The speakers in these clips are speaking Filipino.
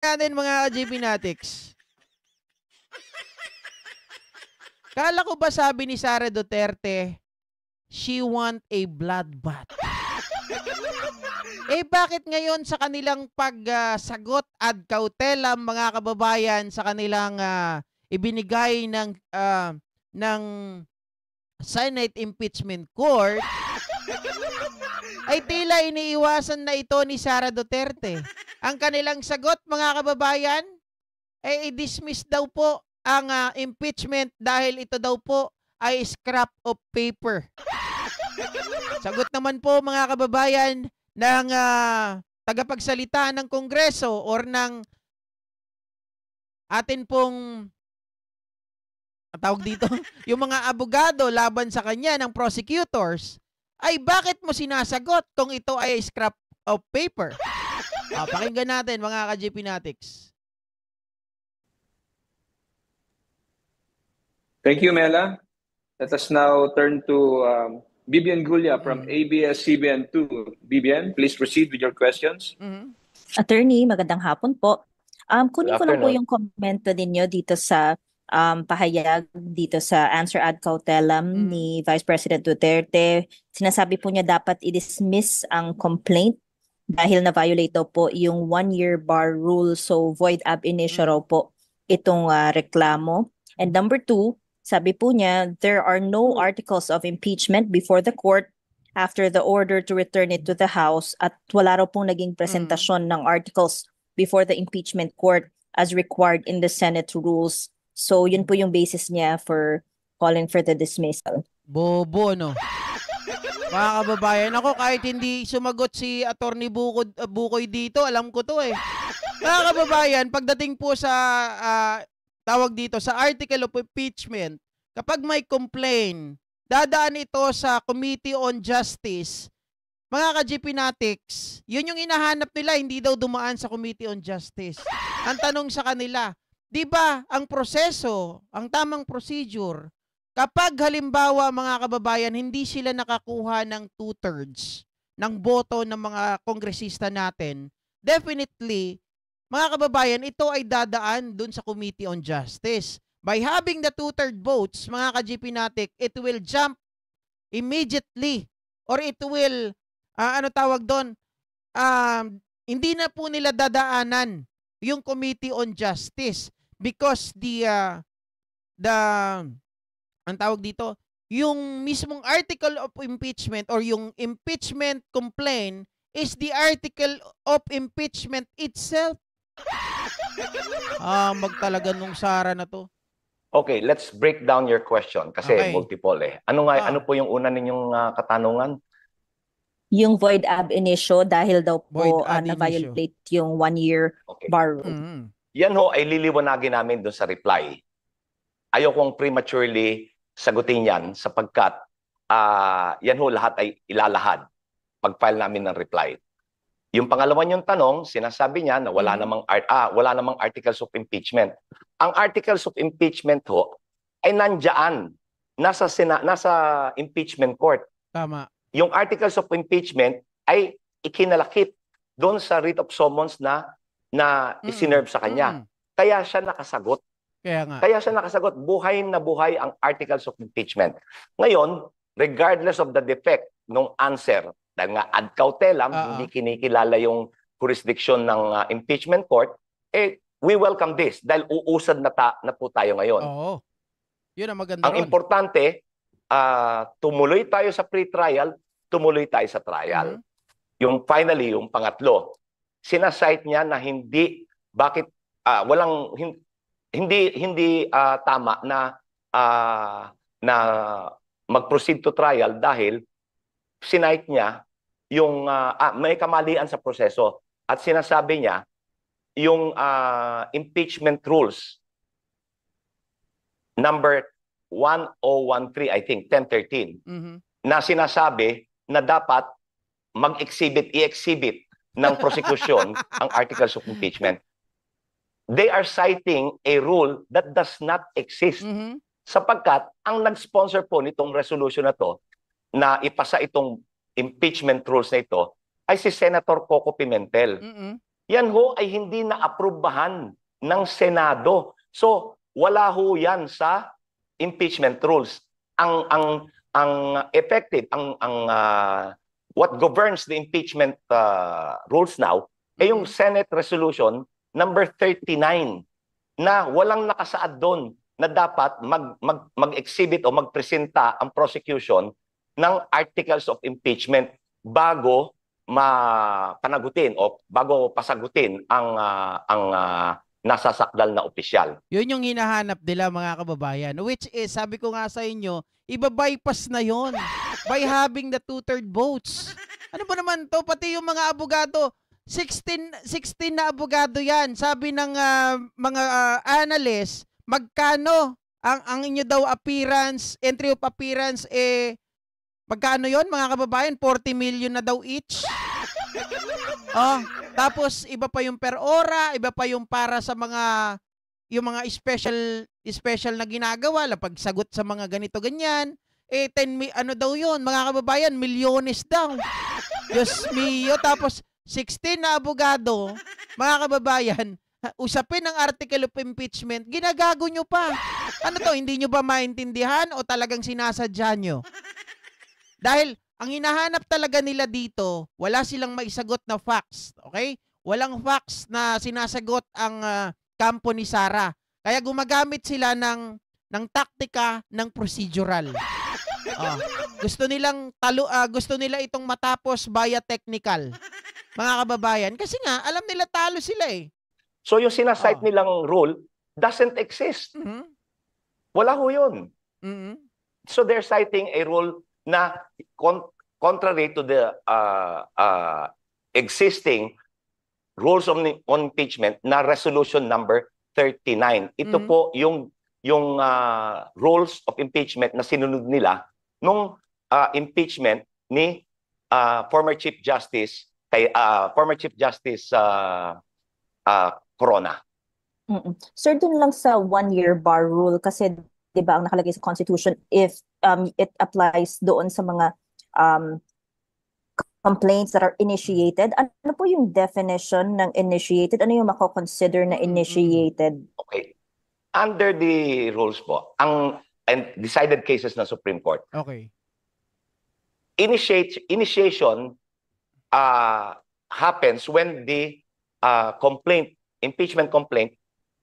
natin mga ka-JP Natics. Kala ko ba sabi ni Sara Duterte, she want a bloodbath? Bakit ngayon sa kanilang pagsagot ad cautelam mga kababayan sa kanilang ibinigay ng Senate Impeachment Court ay tila iniiwasan na ito ni Sara Duterte. Ang kanilang sagot mga kababayan ay i-dismiss daw po ang impeachment dahil ito daw po ay scrap of paper. Sagot naman po mga kababayan ng tagapagsalita ng Kongreso or ng atin pong tawag dito, yung mga abogado laban sa kanya ng prosecutors, ay bakit mo sinasagot kung ito ay scrap of paper? Pakinggan natin mga ka-JP Natics. Thank you, Mela. Let us now turn to Bibian Gulia from ABS-CBN 2. Bibian, please proceed with your questions. Attorney, magandang hapon po. Kunin ko lang po yung komento ninyo dito sa pahayag dito sa answer ad cautelam ni Vice President Duterte. Sinasabi po niya dapat i-dismiss ang complaint dahil na-violate daw po yung 1-year bar rule. So void ab initio raw po itong reklamo. And number 2, sabi po niya, there are no articles of impeachment before the court after the order to return it to the House at wala raw pong naging presentasyon ng articles before the impeachment court as required in the Senate rules. So yun po yung basis niya for calling for the dismissal. Bobo, no? Mga kababayan, ako kahit hindi sumagot si Attorney Bukoy dito, alam ko to eh. Mga kababayan, pagdating po sa tawag dito sa article of impeachment, kapag may complaint, dadaan ito sa Committee on Justice. Mga ka-JP Natics, yun yung inahanap nila, hindi daw dumaan sa Committee on Justice. Ang tanong sa kanila, di ba ang proseso, ang tamang procedure, kapag halimbawa mga kababayan, hindi sila nakakuha ng 2/3 ng boto ng mga kongresista natin, definitely, mga kababayan, ito ay dadaan dun sa Committee on Justice. By having the 2/3 votes, mga ka-JP Natics, it will jump immediately or it will, hindi na po nila dadaanan yung Committee on Justice because ang tawag dito, yung mismong article of impeachment or yung impeachment complaint is the article of impeachment itself. Magtalaga nung Sara na to. Okay, let's break down your question kasi multiple eh. Ano po yung una ninyong katanungan? Yung void ab initio dahil daw po na-violate yung 1-year bar rule. Yan ho ay liliwanagin namin doon sa reply. Ayokong prematurely sagutin yan sapagkat yan ho lahat ay ilalahad pag-file namin ng reply. Yung pangalawa niyong tanong, sinasabi niya na wala namang articles of impeachment. Ang articles of impeachment ho ay nandiyan, nasa impeachment court. Tama. Yung articles of impeachment ay ikinalakip doon sa writ of summons na isinerve sa kanya. Kaya siya nakasagot. Kaya siya nakasagot, buhay na buhay ang articles of impeachment. Ngayon, regardless of the defect ng answer, dahil nga ad cautelam, hindi kinikilala yung jurisdiction ng impeachment court, we welcome this dahil uusad na po tayo ngayon. Oo. Yun ang maganda Ang importante, tumuloy tayo sa pre-trial, tumuloy tayo sa trial. Yung finally, yung pangatlo, sinasite niya na hindi tama na mag-proceed to trial dahil sinite niya yung may kamalian sa proseso at sinasabi niya yung impeachment rules number 1013, I think, 1013, na sinasabi na dapat i-exhibit ng prosecution ang articles of impeachment. They are citing a rule that does not exist. Sapagkat ang nag-sponsor po nitong resolution na to, na ipasa itong impeachment rules na ito, ay si Senator Coco Pimentel. yan ho ay hindi na-aprobahan ng Senado. So, wala ho yan sa impeachment rules. Ang effective, what governs the impeachment rules now ay yung Senate Resolution number 39 na walang nakasaad doon na dapat mag-exhibit o magpresenta ang prosecution ng articles of impeachment bago panagutin o bago pasagutin ang nasasakdal na opisyal. Yun yung hinahanap nila, mga kababayan, which is, sabi ko nga sa inyo, iba-bypass na yon by having the 2/3 votes. Ano ba naman to? Pati yung mga abogado, 16 na abogado yan. Sabi ng mga analyst, magkano ang inyo daw appearance, entry of appearance, magkano yon, mga kababayan? 40 million na daw each. Oh, tapos iba pa yung per ora, iba pa yung para sa yung mga special na ginagawa, pagsagot sa mga ganito ganyan. Ano daw yon, mga kababayan, milyones daw. Diyos mio, tapos 16 na abogado, mga kababayan, usapin ang article of impeachment, ginagago nyo pa. Ano to, hindi nyo ba maintindihan o talagang sinasadya nyo? Dahil ang hinahanap talaga nila dito, wala silang maisagot na facts, okay? Walang facts na sinasagot ang kampo ni Sara. Kaya gumagamit sila ng taktika ng procedural. Gusto nila itong matapos via technical, mga kababayan, kasi nga alam nila talo sila eh. So yung sinasite nilang rule doesn't exist. Wala ho yun. So they're citing a rule na contrary to the existing rules on impeachment na resolution number 39. Ito po yung rules of impeachment na sinunod nila nung impeachment ni former Chief Justice Corona. Sir, dun lang sa 1-year bar rule, kasi 'di ba ang nakalagay sa Constitution, if it applies doon sa mga complaints that are initiated, ano po yung definition ng initiated? Ano yung mako-consider na initiated? Okay. Under the rules po, and decided cases ng Supreme Court. Okay. Initiation happens when the impeachment complaint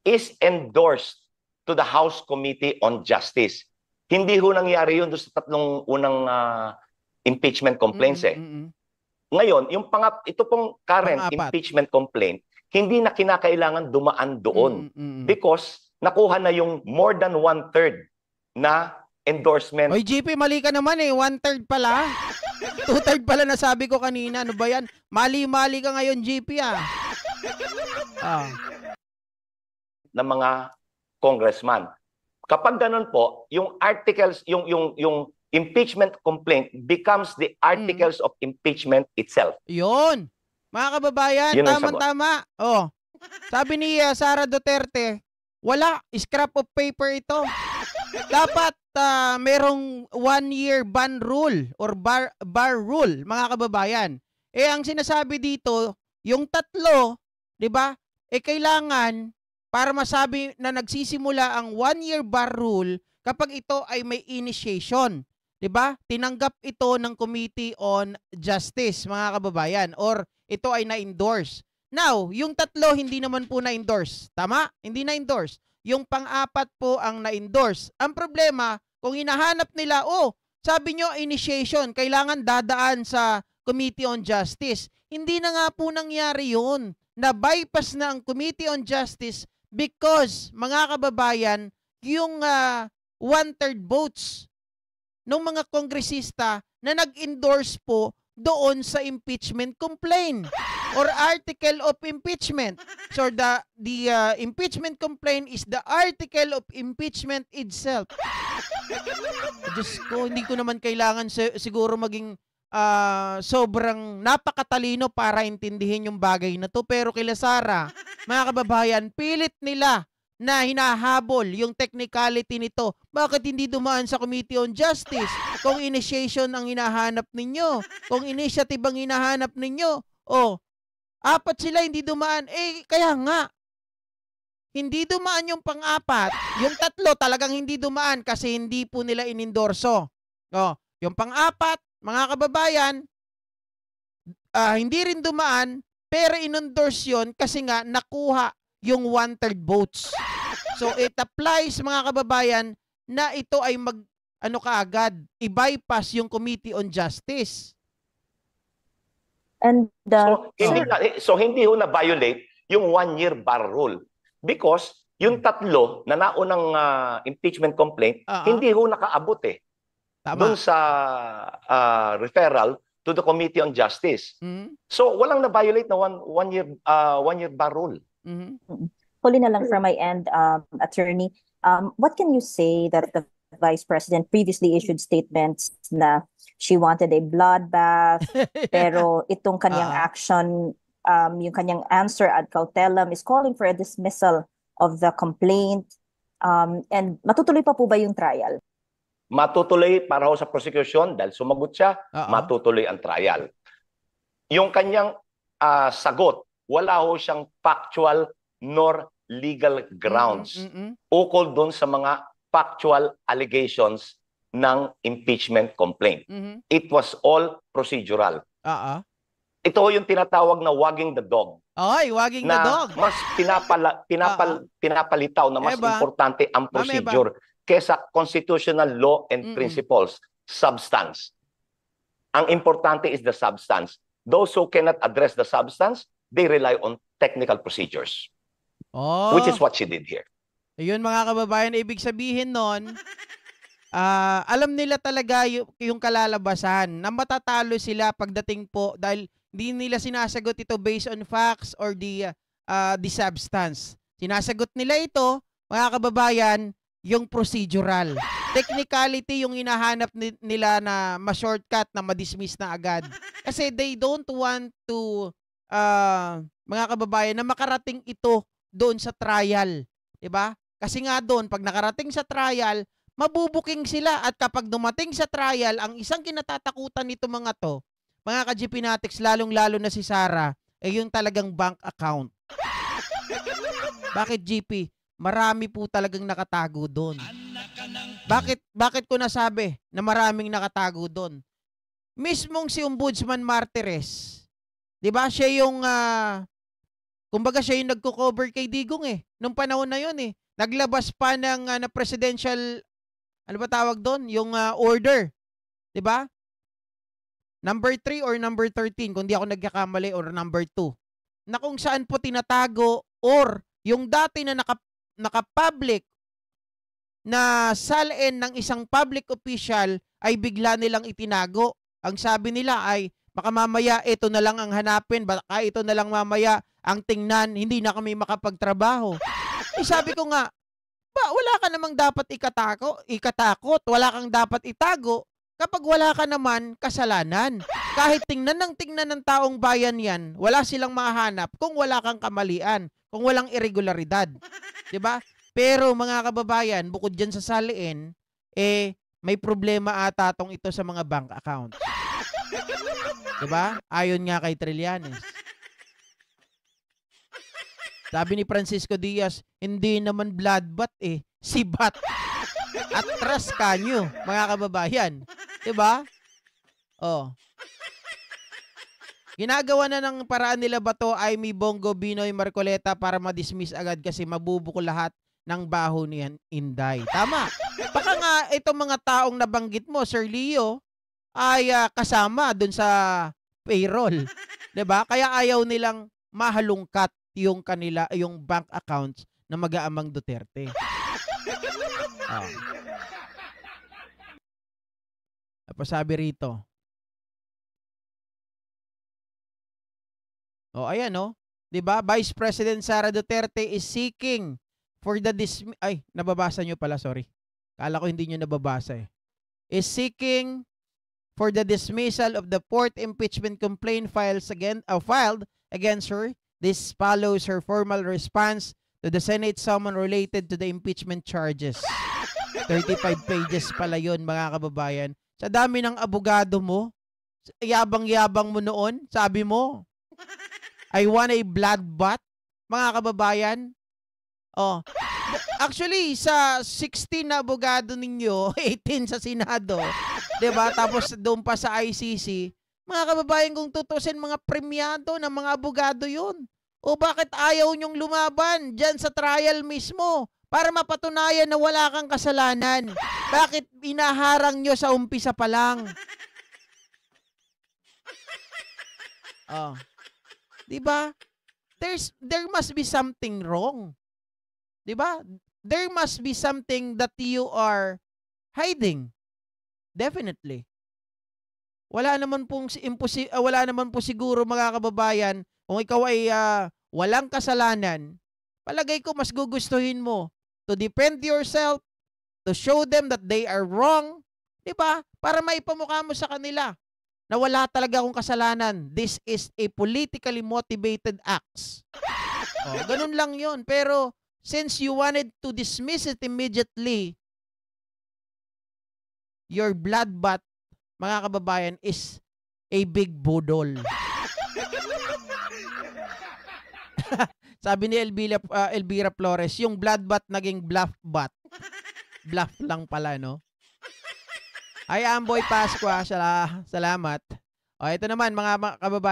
is endorsed to the House Committee on Justice. Hindi ho nangyari yun doon sa tatlong unang impeachment complaints Ngayon, ito pong current impeachment complaint, hindi na kinakailangan dumaan doon because nakuha na yung more than 1/3 na endorsement. Oy, GP, mali ka naman 1/3 pala. 2/3 pala na sabi ko kanina. Ano ba yan? Mali-mali ka ngayon, GP ng mga congressman. Kapag ganun po, yung articles, yung impeachment complaint becomes the articles of impeachment itself. Yun. Mga kababayan, tama-tama. Sabi ni Sara Duterte, wala, scrap of paper ito. Dapat merong 1-year ban rule or bar rule, mga kababayan. Ang sinasabi dito, yung tatlo, 'di ba? Kailangan para masabi na nagsisimula ang 1-year bar rule kapag ito ay may initiation, 'di ba? Tinanggap ito ng Committee on Justice, mga kababayan, or ito ay na-endorse. Now, yung tatlo hindi naman po na-endorse. Tama? Hindi na-endorse. Yung pang-apat po ang na-endorse. Ang problema, kung hinahanap nila, sabi nyo initiation, kailangan dadaan sa Committee on Justice. Hindi na nga po nangyari yun. Na-bypass na ang Committee on Justice because, mga kababayan, yung 1/3 votes ng mga kongresista na nag-endorse po doon sa impeachment complaint or article of impeachment. So the impeachment complaint is the article of impeachment itself. Diyos ko, hindi ko naman kailangan siguro maging sobrang napakatalino para intindihin yung bagay na to. Pero kila Sara, mga kababayan, pilit nila na hinahabol yung technicality nito. Bakit hindi dumaan sa Committee on Justice? Kung initiation ang hinahanap ninyo, kung initiative ang hinahanap ninyo, 4 sila hindi dumaan. Kaya nga, hindi dumaan yung pang-4. Yung 3 talagang hindi dumaan kasi hindi po nila inendorso. Yung pang-4, mga kababayan, hindi rin dumaan, pero inendorse yun kasi nga nakuha yung 1/3 votes. So it applies, mga kababayan, na ito ay kaagad, i-bypass yung Committee on Justice. And so hindi ho na-violate yung 1-year bar rule because yung 3 na naunang impeachment complaint hindi ho nakaabot doon sa referral to the Committee on Justice. So walang na-violate na 1-year bar rule. Huli na lang from my end, Attorney, what can you say that the Vice President previously issued statements na she wanted a bloodbath, pero itong kanyang action, yung kanyang answer ad cautelam is calling for a dismissal of the complaint, and matutuloy pa po ba yung trial? Matutuloy para ho sa prosecution dahil sumagot siya, matutuloy ang trial. Yung kanyang sagot, wala ho siyang factual nor legal grounds ukol doon sa mga factual allegations ng impeachment complaint. It was all procedural. Ito yung tinatawag na wagging the dog. Wagging the dog. Mas pinapalitaw na mas importante ang procedure kesa constitutional law and principles, substance. Ang importante is the substance. Those who cannot address the substance, they rely on technical procedures. Which is what she did here. Ayun, mga kababayan, ibig sabihin nun, alam nila talaga yung kalalabasan na matatalo sila pagdating po dahil hindi nila sinasagot ito based on facts or the substance. Sinasagot nila ito, mga kababayan, yung procedural. Technicality yung hinahanap nila na ma-shortcut, na ma-dismiss na agad. Kasi they don't want to, mga kababayan, na makarating ito doon sa trial. Diba? Kasi nga doon, pag nakarating sa trial, mabubuking sila. At kapag dumating sa trial, ang isang kinatatakutan nito mga to, mga ka-GP Natics, lalong-lalo na si Sara, yung talagang bank account. Bakit, GP? Marami po talagang nakatago doon. Bakit ko nasabi na maraming nakatago doon? Mismong si Ombudsman Martires, di ba? Siya yung, kumbaga siya yung nagko-cover kay Digong nung panahon na yun Naglabas pa ng na presidential, ano ba tawag doon? Yung order. Di ba? Number 3 or number 13, kung di ako nagkakamali, or number 2. Na kung saan po tinatago or yung dati na naka-public na salin ng isang public official ay bigla nilang itinago. Ang sabi nila ay baka mamaya ito na lang ang hanapin, baka ito na lang mamaya ang tingnan, hindi na kami makapagtrabaho. Sabi ko nga, wala ka namang dapat ikatakot, wala kang dapat itago kapag wala ka naman kasalanan. Kahit tingnan ng taong bayan yan, wala silang mahanap kung wala kang kamalian, kung walang irregularidad. Diba? Pero mga kababayan, bukod dyan sa saliin, may problema ata tong ito sa mga bank accounts. Diba? Ayon nga kay Trillanes. Sabi ni Francisco Diaz, hindi naman bloodbath si Bat. Atras kanyo, mga kababayan. Diba? Ginagawa na ng paraan nila ba to Amy Bongo, Binoy Marcoleta para ma-dismiss agad kasi mabubuko lahat ng baho ni Inday. Tama. Baka nga itong mga taong nabanggit mo, Sir Leo, ay kasama dun sa payroll. Diba? Kaya ayaw nilang mahalungkat yung bank accounts na mag-aamang Duterte. Tapos sabi rito. Ayan 'di ba? Vice President Sara Duterte is seeking for the nababasa nyo pala, sorry. Kala ko hindi nyo nababasa Is seeking for the dismissal of the 4th impeachment complaint filed against her. This follows her formal response to the Senate summon related to the impeachment charges. 35 pages pala yun, mga kababayan. Sa dami ng abogado mo, yabang-yabang mo noon, sabi mo, I want a bloodbath, mga kababayan. Oh. Actually, sa 16 na abogado ninyo, 18 sa Senado, 'di ba? Tapos doon pa sa ICC, mga kababayan, kung tutusin, mga premyado ng mga abogado 'yun. O bakit ayaw nyong lumaban diyan sa trial mismo para mapatunayan na wala kang kasalanan? Bakit inaharang nyo sa umpisa pa lang? Oh. 'Di ba? There must be something wrong. 'Di ba? There must be something that you are hiding. Definitely. Wala naman po siguro, mga kababayan, kung ikaw ay walang kasalanan, palagay ko mas gugustuhin mo to defend yourself, to show them that they are wrong, 'di ba? Para maipamukha mo sa kanila na wala talaga akong kasalanan. This is a politically motivated acts. Oh, ganun lang 'yon. Pero since you wanted to dismiss it immediately, your bloodbath, mga kababayan, is a big budol. Sabi ni Elvira Flores, yung bloodbath naging bluffbath. Bluff lang pala, no? Ay, Amboy Pasqua, salamat. O, ito naman, mga kababayan.